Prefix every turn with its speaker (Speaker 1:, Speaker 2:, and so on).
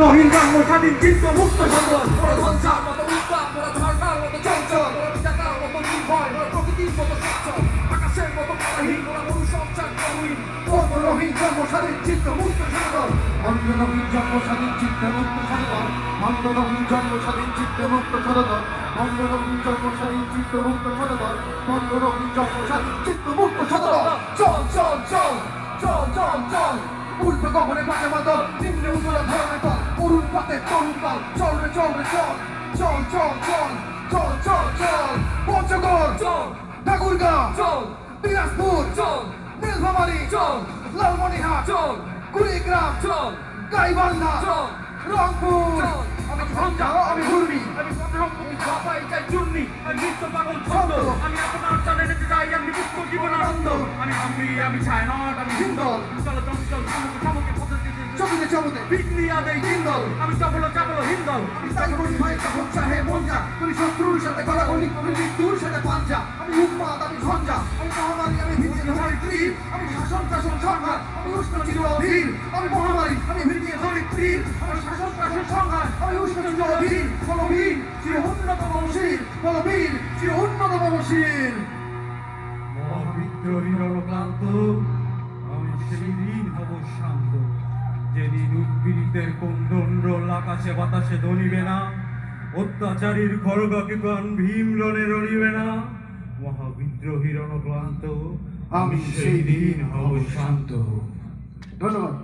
Speaker 1: রহিম জন্ম স্বাধীন চিত্ত মুক্ত সন্তান
Speaker 2: ঝঞ্ঝার মতো উত্তাপ, ঝর্ণার মতো চঞ্চল, পিতাকার মতো নির্ভয়, প্রকৃতির মতো সচ্ছল, আকাশের মতো পাহি, মনুসংসার প্রবীণ। রহিম জন্ম স্বাধীন চিত্ত মুক্ত সন্তান,
Speaker 3: রহিম জন্ম স্বাধীন চিত্তে মুক্ত সদন, রহিম জন্ম স্বাধীন চিত্তে মুক্ত সদন, রহিম জন্ম স্বাধীন চিত্ত মুক্ত সদন, রহিম জন্ম স্বাধীন চিত্ত মুক্ত সদন।
Speaker 2: চল চল চল চল চল চল, ঊর্ধ্ব গগনে বাজে মাদল, নিম্নে উজ্জ্বল ধরনের দল, অরুণ পাতে তরুণ দল, চল রে চল রে চল চল চল চল চল চল চল। পঞ্চগড় চল, ঠাকুরগাঁ চল, দিনাজপুর চল, নীলফামারী চল, লালমনিরহাট চল, কুড়িগ্রাম চল, গাইবান্ধা চল, রংপুর চল। আমি ঝঞ্ঝা, আমি ঘূর্ণি, আমি পথরঙ্গি, বাবাই চাই চূর্ণি, আমি নিত্য পাগল ছন্দ, আমি আপনার চালে যেতে চাই, আমি মুক্ত জীবনানন্দ। আমি ছায়ানট, আমি হিন্দল, চল চঞ্চল সমুখে সমুখে পথে চবিতে চবিতে বিক্রি আদেই হিন্দল, আমি চপল চাপল হিন্দল, আমি তাই করি ভাই তখন চাহে মন যা, তুমি শত্রুর সাথে গলাগলি, আমি মৃত্যুর সাথে পাঞ্জা, আমি উন্মাদ, আমি ঝঞ্ঝা, আমি মহামারী, আমি ভিত্তি ধরিত্রীর, আমি শাসন শাসন সংঘাত, আমি উষ্ণ চির অধীর, আমি মহামারী, আমি ভিত্তি ধরিত্রীর, আমি শাসন শাসন সংঘাত, আমি উষ্ণ চির অধীর, বলবীর চির উন্নত বংশীর, বলবীর চির উন্নত বংশীর।
Speaker 1: মহাবিদ্রোহী রণক্লান্ত, আমি সেই দিন হব শান্ত, যেদিন উদ্পীড়িতের কোন্দণ্ড আকাশে বাতাসে ধরিবে না, অত্যাচারীর খড়গাকে প্রাণ ভীম রণে রণিবে না। মহাবিদ্রোহী রণক্লান্ত,
Speaker 3: আমি সেই দিন হব শান্ত। ধন্যবাদ।